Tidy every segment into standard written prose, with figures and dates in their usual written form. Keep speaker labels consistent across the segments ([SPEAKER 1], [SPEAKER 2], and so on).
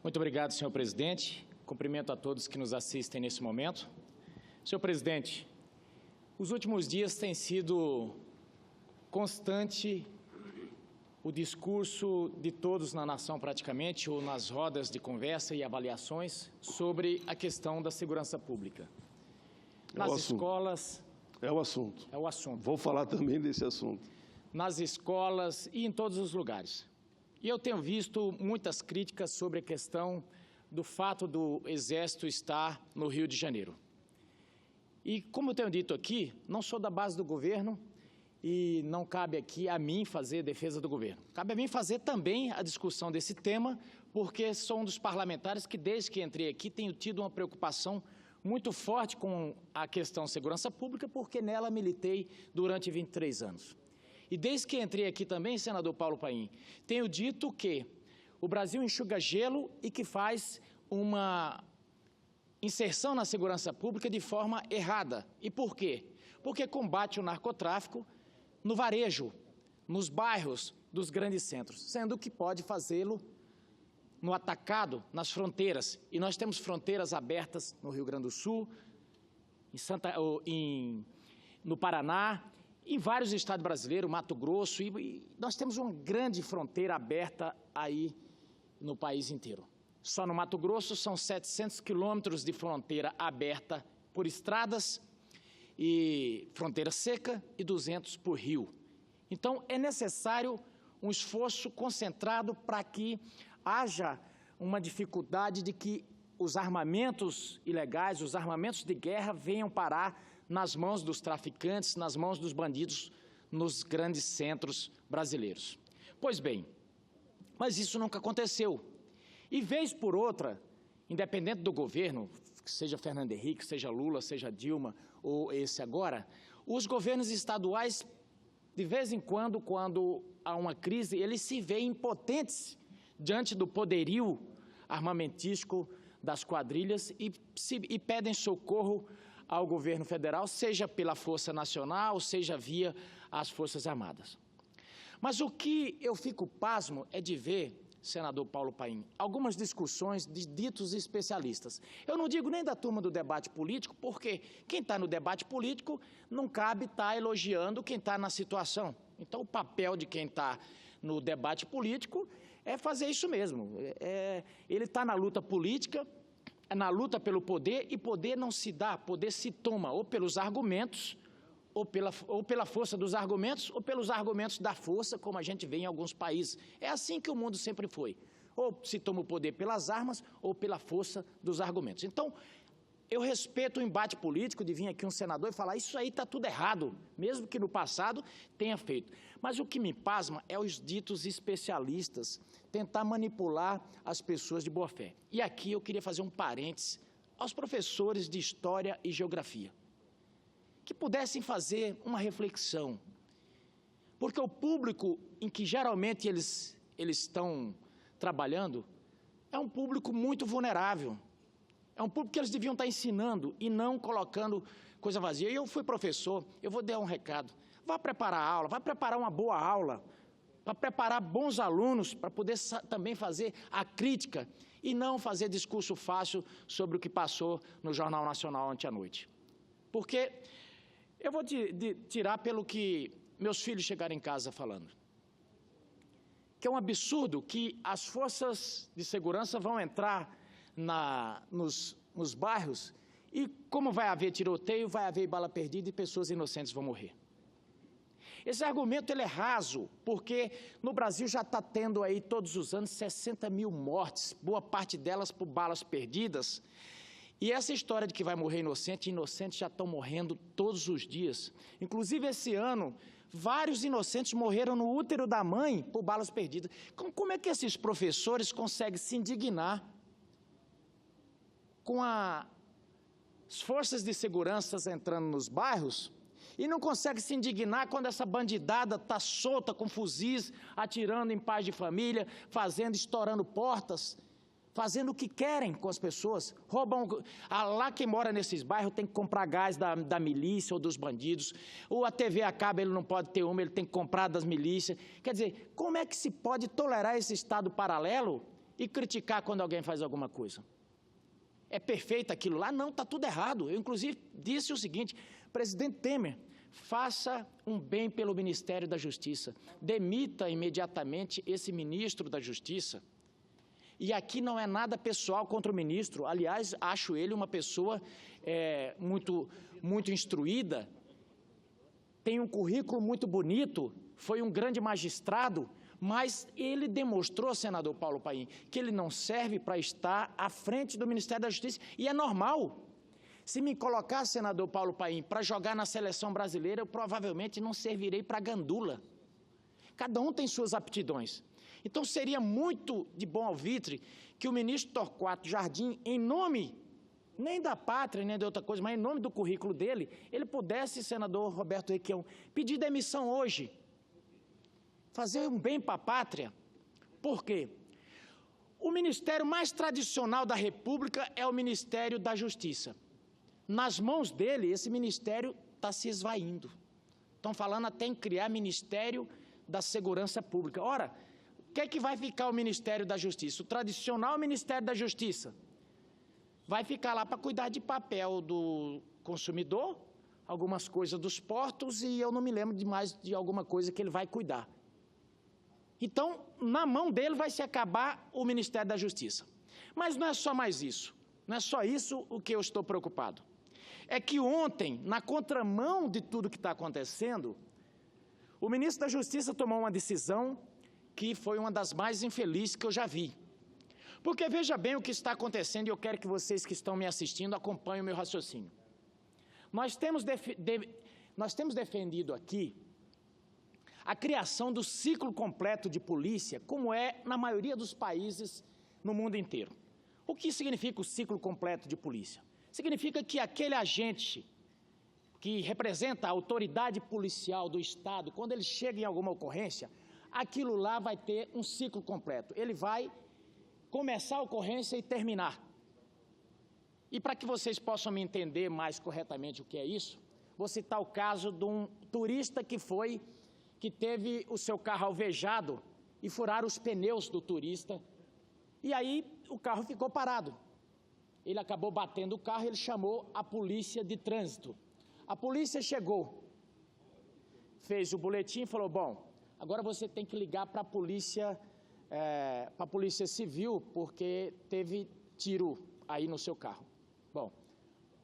[SPEAKER 1] Muito obrigado, senhor presidente. Cumprimento a todos que nos assistem nesse momento. Senhor presidente, os últimos dias tem sido constante o discurso de todos na nação praticamente, ou nas rodas de conversa e avaliações, sobre a questão da segurança pública. Nas escolas...
[SPEAKER 2] É o assunto.
[SPEAKER 1] É o assunto.
[SPEAKER 2] Vou falar também desse assunto.
[SPEAKER 1] Nas escolas e em todos os lugares. E eu tenho visto muitas críticas sobre a questão do fato do Exército estar no Rio de Janeiro. E, como eu tenho dito aqui, não sou da base do governo e não cabe aqui a mim fazer defesa do governo. Cabe a mim fazer também a discussão desse tema, porque sou um dos parlamentares que, desde que entrei aqui, tenho tido uma preocupação muito forte com a questão segurança pública, porque nela militei durante 23 anos. E desde que entrei aqui também, senador Paulo Paim, tenho dito que o Brasil enxuga gelo e que faz uma inserção na segurança pública de forma errada. E por quê? Porque combate o narcotráfico no varejo, nos bairros dos grandes centros, sendo que pode fazê-lo no atacado, nas fronteiras. E nós temos fronteiras abertas no Rio Grande do Sul, no Paraná, em vários estados brasileiros, Mato Grosso, e nós temos uma grande fronteira aberta aí no país inteiro. Só no Mato Grosso são 700 quilômetros de fronteira aberta por estradas e fronteira seca e 200 por rio. Então, é necessário um esforço concentrado para que haja uma dificuldade de que os armamentos ilegais, os armamentos de guerra venham parar nas mãos dos traficantes, nas mãos dos bandidos, nos grandes centros brasileiros. Pois bem, mas isso nunca aconteceu. E, vez por outra, independente do governo, seja Fernando Henrique, seja Lula, seja Dilma ou esse agora, os governos estaduais, de vez em quando há uma crise, eles se veem impotentes diante do poderio armamentístico das quadrilhas e pedem socorro ao governo federal, seja pela Força Nacional, seja via as Forças Armadas. Mas o que eu fico pasmo é de ver, senador Paulo Paim, algumas discussões de ditos especialistas. Eu não digo nem da turma do debate político, porque quem está no debate político não cabe estar elogiando quem está na situação. Então, o papel de quem está no debate político é fazer isso mesmo. Ele está na luta política, na luta pelo poder, e poder não se dá, poder se toma ou pelos argumentos, ou pela força dos argumentos, ou pelos argumentos da força, como a gente vê em alguns países. É assim que o mundo sempre foi. Ou se toma o poder pelas armas, ou pela força dos argumentos. Então, eu respeito o embate político de vir aqui um senador e falar isso aí está tudo errado, mesmo que no passado tenha feito. Mas o que me pasma é os ditos especialistas tentar manipular as pessoas de boa fé. E aqui eu queria fazer um parêntese aos professores de História e Geografia, que pudessem fazer uma reflexão, porque o público em que geralmente eles estão trabalhando é um público muito vulnerável, é um público que eles deviam estar ensinando e não colocando coisa vazia. E eu fui professor, eu vou dar um recado, vá preparar a aula, vá preparar uma boa aula, para preparar bons alunos, para poder também fazer a crítica e não fazer discurso fácil sobre o que passou no Jornal Nacional ontem à noite. Porque eu vou tirar pelo que meus filhos chegaram em casa falando, que é um absurdo que as forças de segurança vão entrar nos bairros e, como vai haver tiroteio, vai haver bala perdida e pessoas inocentes vão morrer. Esse argumento ele é raso, porque no Brasil já está tendo aí todos os anos 60 mil mortes, boa parte delas por balas perdidas. E essa história de que vai morrer inocentes já estão morrendo todos os dias. Inclusive, esse ano, vários inocentes morreram no útero da mãe por balas perdidas. Como é que esses professores conseguem se indignar com as forças de segurança entrando nos bairros e não consegue se indignar quando essa bandidada está solta com fuzis, atirando em pais de família, estourando portas, fazendo o que querem com as pessoas, roubam. Lá quem mora nesses bairros tem que comprar gás da milícia ou dos bandidos, ou a TV a cabo ele não pode ter uma, ele tem que comprar das milícias. Quer dizer, como é que se pode tolerar esse estado paralelo e criticar quando alguém faz alguma coisa. É perfeito aquilo lá? Não, está tudo errado. Eu, inclusive, disse o seguinte: presidente Temer, faça um bem pelo Ministério da Justiça. Demita imediatamente esse ministro da Justiça. E aqui não é nada pessoal contra o ministro. Aliás, acho ele uma pessoa muito instruída, tem um currículo muito bonito, foi um grande magistrado, mas ele demonstrou, senador Paulo Paim, que ele não serve para estar à frente do Ministério da Justiça, e é normal. Se me colocar, senador Paulo Paim, para jogar na seleção brasileira, eu provavelmente não servirei para gandula. Cada um tem suas aptidões. Então, seria muito de bom alvitre que o ministro Torquato Jardim, em nome, nem da pátria, nem de outra coisa, mas em nome do currículo dele, ele pudesse, senador Roberto Requião, pedir demissão hoje, fazer um bem para a pátria. Por quê? O ministério mais tradicional da República é o Ministério da Justiça. Nas mãos dele, esse ministério está se esvaindo. Estão falando até em criar Ministério da Segurança Pública. Ora, o que é que vai ficar o Ministério da Justiça? O tradicional Ministério da Justiça vai ficar lá para cuidar de papel do consumidor, algumas coisas dos portos, e eu não me lembro de mais de alguma coisa que ele vai cuidar. Então, na mão dele vai se acabar o Ministério da Justiça. Mas não é só mais isso. Não é só isso o que eu estou preocupado. É que ontem, na contramão de tudo que está acontecendo, o ministro da Justiça tomou uma decisão que foi uma das mais infelizes que eu já vi. Porque veja bem o que está acontecendo, e eu quero que vocês que estão me assistindo acompanhem o meu raciocínio. Nós temos defendido aqui a criação do ciclo completo de polícia, como é na maioria dos países no mundo inteiro. O que significa o ciclo completo de polícia? Significa que aquele agente que representa a autoridade policial do Estado, quando ele chega em alguma ocorrência, aquilo lá vai ter um ciclo completo. Ele vai começar a ocorrência e terminar. E para que vocês possam me entender mais corretamente o que é isso, vou citar o caso de um turista que teve o seu carro alvejado e furaram os pneus do turista, e aí o carro ficou parado. Ele acabou batendo o carro e ele chamou a polícia de trânsito. A polícia chegou, fez o boletim e falou: bom, agora você tem que ligar para a polícia civil, porque teve tiro aí no seu carro. Bom,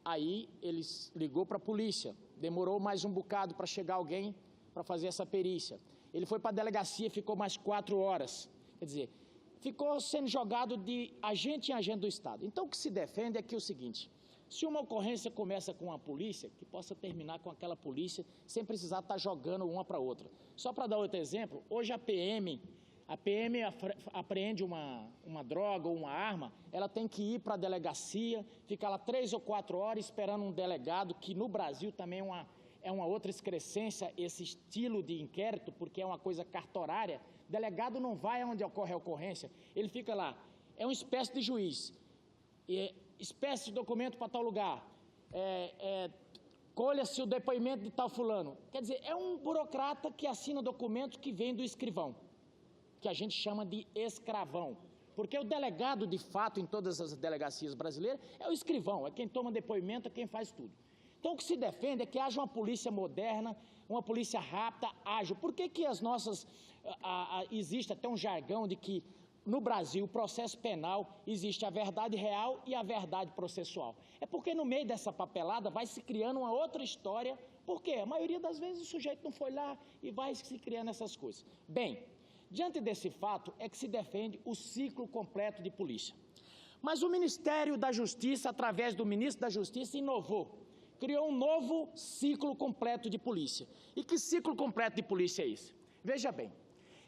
[SPEAKER 1] aí ele ligou para a polícia, demorou mais um bocado para chegar alguém para fazer essa perícia. Ele foi para a delegacia, ficou mais 4 horas. Quer dizer, ficou sendo jogado de agente em agente do Estado. Então, o que se defende é que o seguinte: se uma ocorrência começa com uma polícia, que possa terminar com aquela polícia, sem precisar estar jogando uma para outra. Só para dar outro exemplo, hoje a PM apreende uma droga ou uma arma, ela tem que ir para a delegacia, ficar lá 3 ou 4 horas esperando um delegado, que no Brasil também é uma outra excrescência, esse estilo de inquérito, porque é uma coisa cartorária. Delegado não vai aonde ocorre a ocorrência, ele fica lá, é uma espécie de juiz, espécie de documento para tal lugar, colha-se o depoimento de tal fulano. Quer dizer, é um burocrata que assina documentos que vem do escrivão, que a gente chama de escravão, porque o delegado, de fato, em todas as delegacias brasileiras, é o escrivão, é quem toma depoimento, é quem faz tudo. Então, o que se defende é que haja uma polícia moderna, uma polícia rápida, ágil. Por que as nossas... existe até um jargão de que, no Brasil, o processo penal, existe a verdade real e a verdade processual. É porque no meio dessa papelada vai se criando uma outra história, porque a maioria das vezes o sujeito não foi lá e vai se criando essas coisas. Bem, diante desse fato é que se defende o ciclo completo de polícia. Mas o Ministério da Justiça, através do ministro da Justiça, inovou. Criou um novo ciclo completo de polícia. E que ciclo completo de polícia é esse? Veja bem,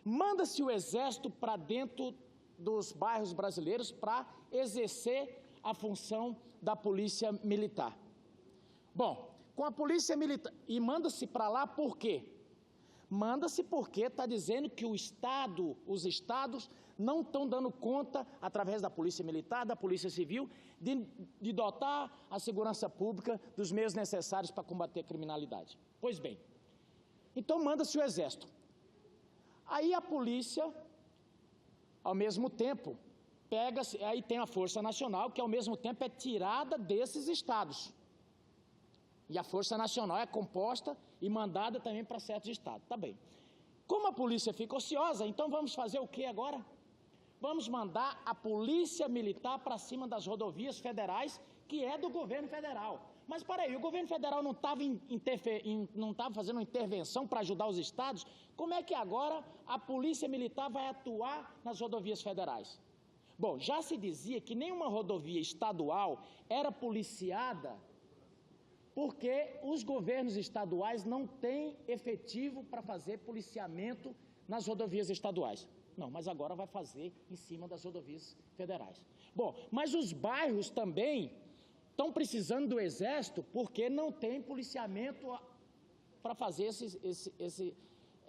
[SPEAKER 1] manda-se o Exército para dentro dos bairros brasileiros para exercer a função da polícia militar. Bom, com a polícia militar, e manda-se para lá por quê? Manda-se porque está dizendo que os estados não estão dando conta, através da polícia militar, da polícia civil, de dotar a segurança pública dos meios necessários para combater a criminalidade. Pois bem, então manda-se o Exército. Aí a polícia, ao mesmo tempo, pega-se, aí tem a Força Nacional, que ao mesmo tempo é tirada desses estados. E a Força Nacional é composta e mandada também para certos estados. Tá bem. Como a polícia fica ociosa, então vamos fazer o que agora? Vamos mandar a polícia militar para cima das rodovias federais, que é do governo federal. Mas, peraí, o governo federal não estava fazendo uma intervenção para ajudar os estados? Como é que agora a polícia militar vai atuar nas rodovias federais? Bom, já se dizia que nenhuma rodovia estadual era policiada porque os governos estaduais não têm efetivo para fazer policiamento nas rodovias estaduais. Não, mas agora vai fazer em cima das rodovias federais. Bom, mas os bairros também estão precisando do Exército porque não tem policiamento para fazer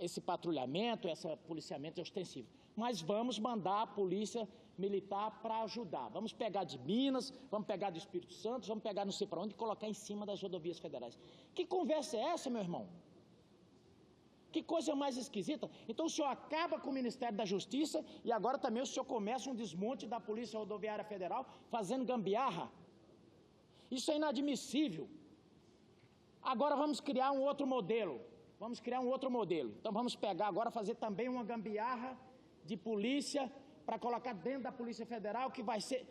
[SPEAKER 1] esse patrulhamento, esse policiamento ostensivo. Mas vamos mandar a polícia militar para ajudar. Vamos pegar de Minas, vamos pegar do Espírito Santo, vamos pegar não sei para onde e colocar em cima das rodovias federais. Que conversa é essa, meu irmão? Que coisa mais esquisita. Então o senhor acaba com o Ministério da Justiça e agora também o senhor começa um desmonte da Polícia Rodoviária Federal fazendo gambiarra. Isso é inadmissível. Agora vamos criar um outro modelo. Então vamos pegar agora, fazer também uma gambiarra de polícia para colocar dentro da Polícia Federal, que vai ser...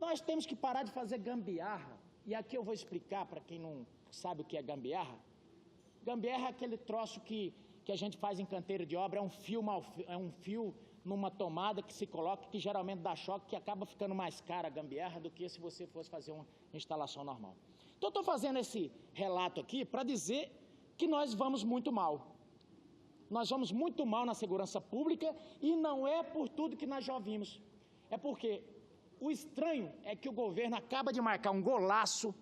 [SPEAKER 1] Nós temos que parar de fazer gambiarra. E aqui eu vou explicar para quem não sabe o que é gambiarra. Gambiarra é aquele troço que a gente faz em canteiro de obra, é um fio numa tomada que se coloca, que geralmente dá choque, que acaba ficando mais cara a gambiarra do que se você fosse fazer uma instalação normal. Então, estou fazendo esse relato aqui para dizer que nós vamos muito mal. Nós vamos muito mal na segurança pública e não é por tudo que nós já vimos. É porque o estranho é que o governo acaba de marcar um golaço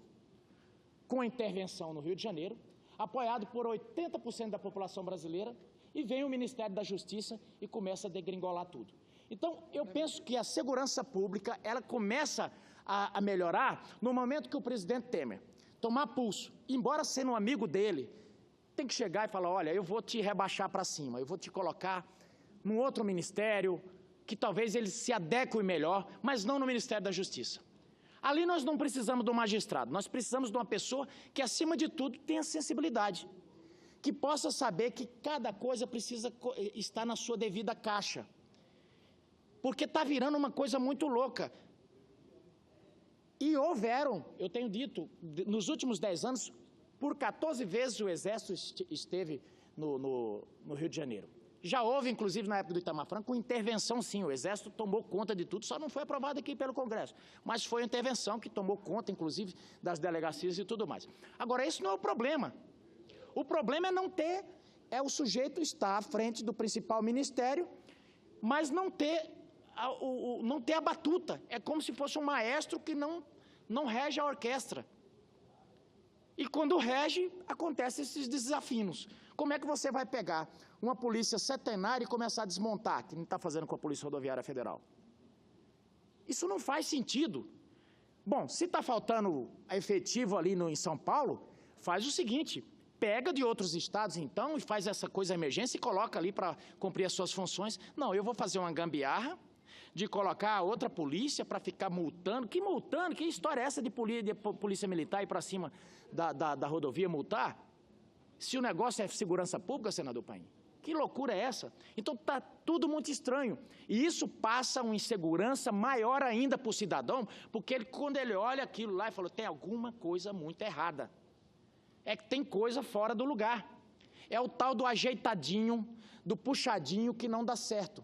[SPEAKER 1] com a intervenção no Rio de Janeiro, apoiado por 80% da população brasileira, e vem o Ministério da Justiça e começa a degringolar tudo. Então, eu penso que a segurança pública, ela começa a melhorar no momento que o presidente Temer tomar pulso, embora sendo um amigo dele, tem que chegar e falar, olha, eu vou te rebaixar para cima, eu vou te colocar num outro ministério, que talvez ele se adeque melhor, mas não no Ministério da Justiça. Ali nós não precisamos do magistrado, nós precisamos de uma pessoa que, acima de tudo, tenha sensibilidade, que possa saber que cada coisa precisa estar na sua devida caixa. Porque está virando uma coisa muito louca. E houveram, eu tenho dito, nos últimos 10 anos, por 14 vezes o Exército esteve no Rio de Janeiro. Já houve, inclusive, na época do Itamar Franco, uma intervenção, sim, o Exército tomou conta de tudo, só não foi aprovado aqui pelo Congresso, mas foi uma intervenção que tomou conta, inclusive, das delegacias e tudo mais. Agora, esse não é o problema. O problema é não ter, o sujeito estar à frente do principal ministério, mas não ter a batuta. É como se fosse um maestro que não rege a orquestra. E quando rege, acontecem esses desafinos. Como é que você vai pegar uma polícia centenária e começar a desmontar, que não está fazendo com a Polícia Rodoviária Federal? Isso não faz sentido. Bom, se está faltando efetivo ali em São Paulo, faz o seguinte, pega de outros estados, então, e faz essa coisa emergência e coloca ali para cumprir as suas funções. Não, eu vou fazer uma gambiarra de colocar outra polícia para ficar multando. Que multando? Que história é essa de polícia militar ir para cima da rodovia multar? Se o negócio é segurança pública, senador Paim, que loucura é essa? Então está tudo muito estranho. E isso passa uma insegurança maior ainda para o cidadão, porque quando ele olha aquilo lá e fala, tem alguma coisa muito errada. É que tem coisa fora do lugar. É o tal do ajeitadinho, do puxadinho que não dá certo.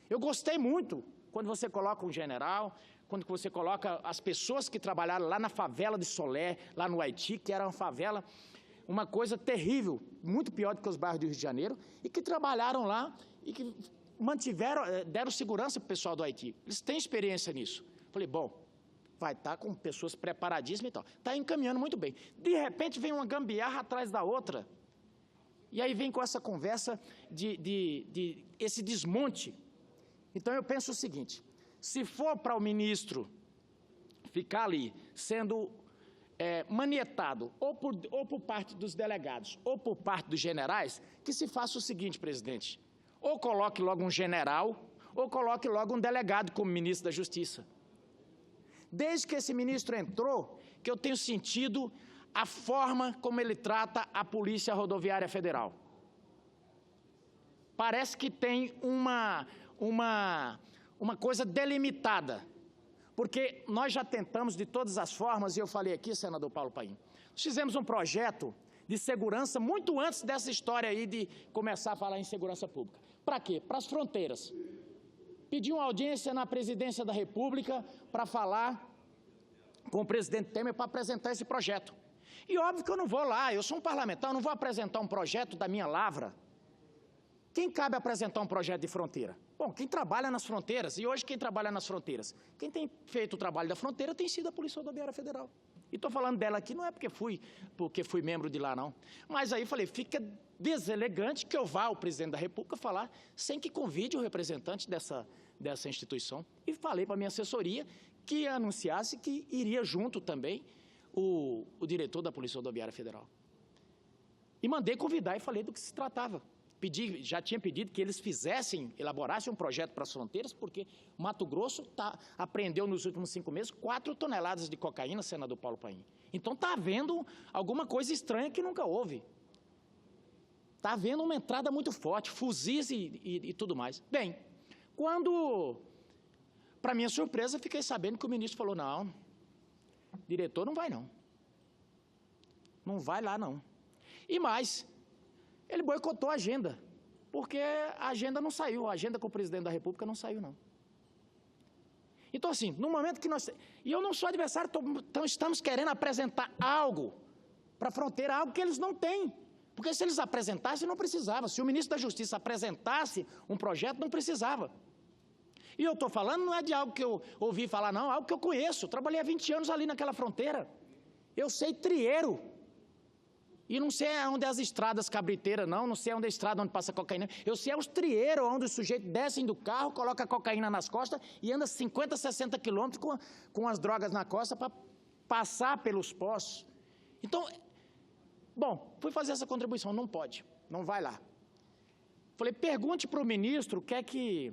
[SPEAKER 1] Eu gostei muito quando você coloca um general, quando você coloca as pessoas que trabalharam lá na favela de Solé, lá no Haiti, que era uma favela, uma coisa terrível, muito pior do que os bairros do Rio de Janeiro, e que trabalharam lá e que deram segurança para o pessoal do Haiti. Eles têm experiência nisso. Falei, bom, vai estar com pessoas preparadíssimas e tal. Está encaminhando muito bem. De repente vem uma gambiarra atrás da outra. E aí vem com essa conversa de esse desmonte. Então eu penso o seguinte, se for para o ministro ficar ali sendo manietado ou por parte dos delegados ou por parte dos generais, que se faça o seguinte, presidente, ou coloque logo um general ou coloque logo um delegado como ministro da Justiça. Desde que esse ministro entrou, que eu tenho sentido a forma como ele trata a Polícia Rodoviária Federal. Parece que tem uma coisa delimitada, porque nós já tentamos de todas as formas, e eu falei aqui, senador Paulo Paim, nós fizemos um projeto de segurança muito antes dessa história aí de começar a falar em segurança pública. Para quê? Para as fronteiras. Pedi uma audiência na Presidência da República para falar com o presidente Temer para apresentar esse projeto. E óbvio que eu não vou lá, eu sou um parlamentar, eu não vou apresentar um projeto da minha lavra. Quem cabe apresentar um projeto de fronteira? Bom, quem trabalha nas fronteiras, e hoje quem trabalha nas fronteiras? Quem tem feito o trabalho da fronteira tem sido a Polícia Rodoviária Federal. E estou falando dela aqui, não é porque fui membro de lá, não. Mas aí falei, fica deselegante que eu vá ao presidente da República falar sem que convide o representante dessa instituição. E falei para a minha assessoria que anunciasse que iria junto também o diretor da Polícia Rodoviária Federal. E mandei convidar e falei do que se tratava. Já tinha pedido que eles elaborassem um projeto para as fronteiras, porque Mato Grosso apreendeu nos últimos 5 meses 4 toneladas de cocaína, senador Paulo Paim. Então está havendo alguma coisa estranha que nunca houve. Está havendo uma entrada muito forte, fuzis e tudo mais. Bem, quando, para minha surpresa, fiquei sabendo que o ministro falou, não, diretor não vai não. Não vai lá não. E mais, ele boicotou a agenda, porque a agenda não saiu, a agenda com o presidente da República não saiu, não. Então, assim, no momento que nós... E eu não sou adversário, então estamos querendo apresentar algo para a fronteira, algo que eles não têm. Porque se eles apresentassem, não precisava. Se o ministro da Justiça apresentasse um projeto, não precisava. E eu estou falando, não é de algo que eu ouvi falar, não, é algo que eu conheço. Trabalhei há 20 anos ali naquela fronteira. Eu sei trieiro. E não sei onde é as estradas cabriteiras, não sei onde é a estrada onde passa cocaína. Eu sei os trieiros, onde os sujeitos descem do carro, colocam a cocaína nas costas e andam 50, 60 quilômetros com as drogas na costa para passar pelos poços. Então, bom, fui fazer essa contribuição, não pode, não vai lá. Falei, pergunte para o ministro o que é que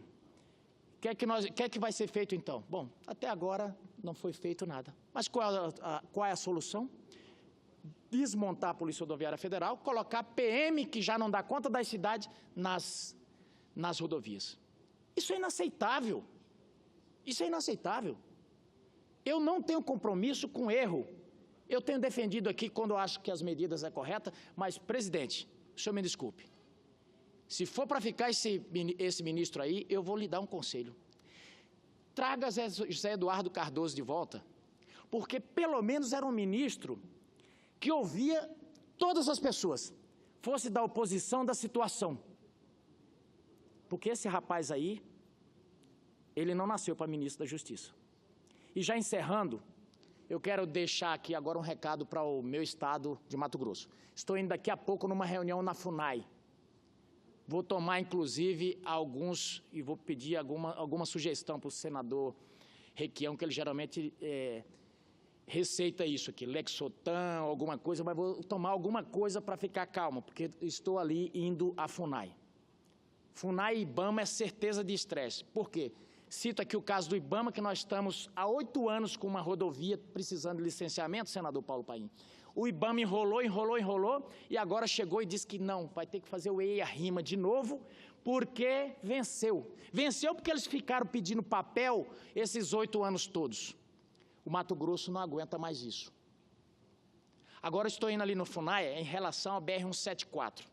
[SPEAKER 1] vai ser feito então. Bom, até agora não foi feito nada. Mas qual é a solução? Desmontar a Polícia Rodoviária Federal, colocar PM, que já não dá conta das cidades, nas rodovias. Isso é inaceitável. Isso é inaceitável. Eu não tenho compromisso com erro. Eu tenho defendido aqui quando eu acho que as medidas são corretas, mas, presidente, o senhor me desculpe. Se for para ficar esse ministro aí, eu vou lhe dar um conselho. Traga José Eduardo Cardoso de volta, porque pelo menos era um ministro que ouvia todas as pessoas, fosse da oposição da situação. Porque esse rapaz aí, ele não nasceu para ministro da Justiça. E já encerrando, eu quero deixar aqui agora um recado para o meu estado de Mato Grosso. Estou indo daqui a pouco numa reunião na FUNAI. Vou tomar, inclusive, e vou pedir alguma sugestão para o senador Requião, que ele geralmente receita isso aqui, Lexotan, alguma coisa, mas vou tomar alguma coisa para ficar calmo, porque estou ali indo à FUNAI. FUNAI e IBAMA é certeza de estresse. Por quê? Cito aqui o caso do IBAMA, que nós estamos há 8 anos com uma rodovia precisando de licenciamento, senador Paulo Paim. O IBAMA enrolou, e agora chegou e disse que não, vai ter que fazer o EIA-RIMA de novo, porque venceu. Venceu porque eles ficaram pedindo papel esses 8 anos todos. O Mato Grosso não aguenta mais isso. Agora estou indo ali no FUNAI em relação à BR-174.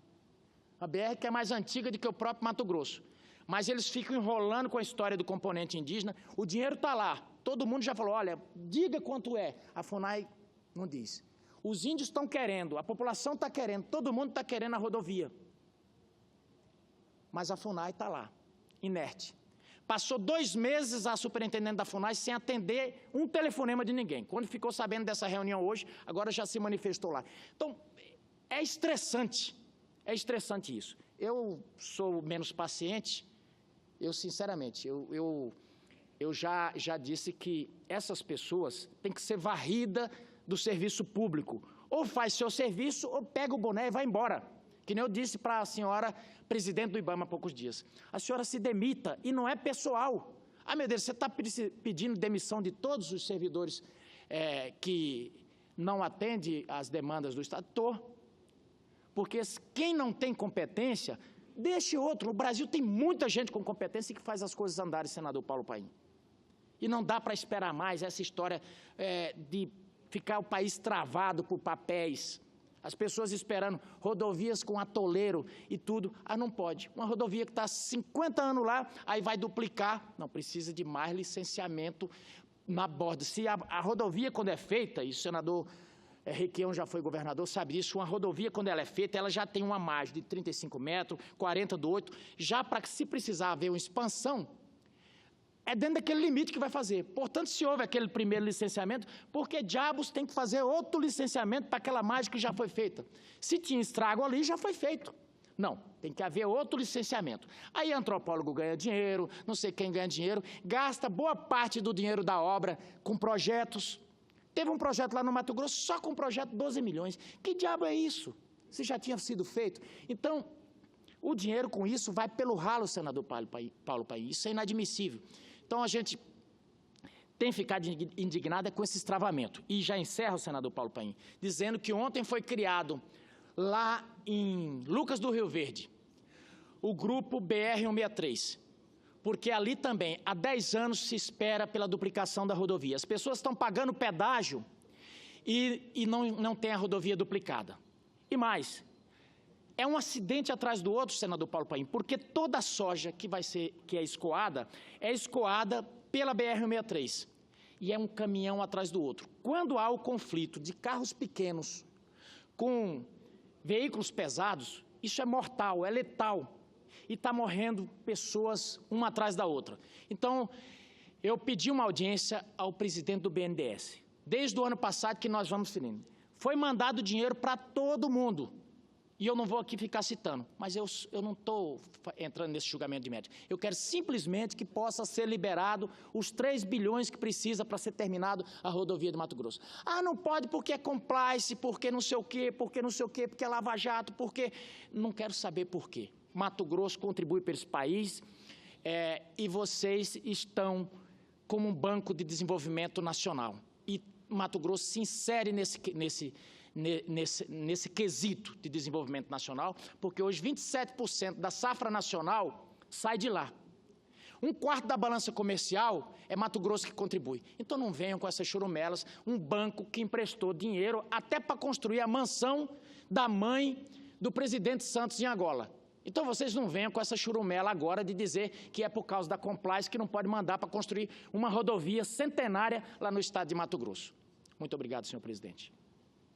[SPEAKER 1] A BR que é mais antiga do que o próprio Mato Grosso. Mas eles ficam enrolando com a história do componente indígena. O dinheiro está lá. Todo mundo já falou, olha, diga quanto é. A FUNAI não diz. Os índios estão querendo, a população está querendo, todo mundo está querendo a rodovia. Mas a FUNAI está lá, inerte. Passou 2 meses a superintendente da FUNAI sem atender um telefonema de ninguém. Quando ficou sabendo dessa reunião hoje, agora já se manifestou lá. Então, é estressante isso. Eu sou menos paciente, sinceramente, eu já disse que essas pessoas têm que ser varridas do serviço público. Ou faz seu serviço, ou pega o boné e vai embora. Que nem eu disse para a senhora, presidente do IBAMA há poucos dias. A senhora se demita, e não é pessoal. Ah, meu Deus, você está pedindo demissão de todos os servidores que não atendem às demandas do Estado? Estou. Porque quem não tem competência, deixe outro. No Brasil tem muita gente com competência que faz as coisas andarem, senador Paulo Paim. E não dá para esperar mais essa história de ficar o país travado por papéis. As pessoas esperando rodovias com atoleiro e tudo. Ah, não pode. Uma rodovia que está há 50 anos lá, aí vai duplicar. Não, precisa de mais licenciamento na borda. Se a rodovia, quando é feita, e o senador Requião já foi governador, sabe disso, uma rodovia, quando ela é feita, ela já tem uma margem de 35 metros, 40 do 8, já para que, se precisar haver uma expansão, é dentro daquele limite que vai fazer. Portanto, se houve aquele primeiro licenciamento, porque diabos tem que fazer outro licenciamento para aquela margem que já foi feita? Se tinha estrago ali, já foi feito. Não, tem que haver outro licenciamento. Aí antropólogo ganha dinheiro, não sei quem ganha dinheiro, gasta boa parte do dinheiro da obra com projetos. Teve um projeto lá no Mato Grosso, só com um projeto, 12 milhões. Que diabo é isso? Se já tinha sido feito. Então, o dinheiro com isso vai pelo ralo, senador Paulo Paim. Isso é inadmissível. Então, a gente tem ficado indignado com esse estravamento. E já encerro, senador Paulo Paim, dizendo que ontem foi criado, lá em Lucas do Rio Verde, o grupo BR-163, porque ali também, há 10 anos, se espera pela duplicação da rodovia. As pessoas estão pagando pedágio e não tem a rodovia duplicada. E mais, é um acidente atrás do outro, senador Paulo Paim, porque toda a soja que é escoada pela BR-163. E é um caminhão atrás do outro. Quando há o conflito de carros pequenos com veículos pesados, isso é mortal, é letal. E está morrendo pessoas uma atrás da outra. Então, eu pedi uma audiência ao presidente do BNDES. Desde o ano passado que nós vamos ferindo. Foi mandado dinheiro para todo mundo. E eu não vou aqui ficar citando, mas eu não estou entrando nesse julgamento de mérito. Eu quero simplesmente que possa ser liberado os 3 bilhões que precisa para ser terminado a rodovia de Mato Grosso. Ah, não pode porque é compliance, porque não sei o quê, porque não sei o quê, porque é Lava Jato, porque... Não quero saber por quê. Mato Grosso contribui para esse país e vocês estão como um banco de desenvolvimento nacional. E Mato Grosso se insere nesse quesito de desenvolvimento nacional, porque hoje 27% da safra nacional sai de lá. 1/4 da balança comercial é Mato Grosso que contribui. Então não venham com essas churumelas, um banco que emprestou dinheiro até para construir a mansão da mãe do presidente Santos em Angola. Então vocês não venham com essa churumela agora de dizer que é por causa da compliance que não pode mandar para construir uma rodovia centenária lá no estado de Mato Grosso. Muito obrigado, senhor presidente.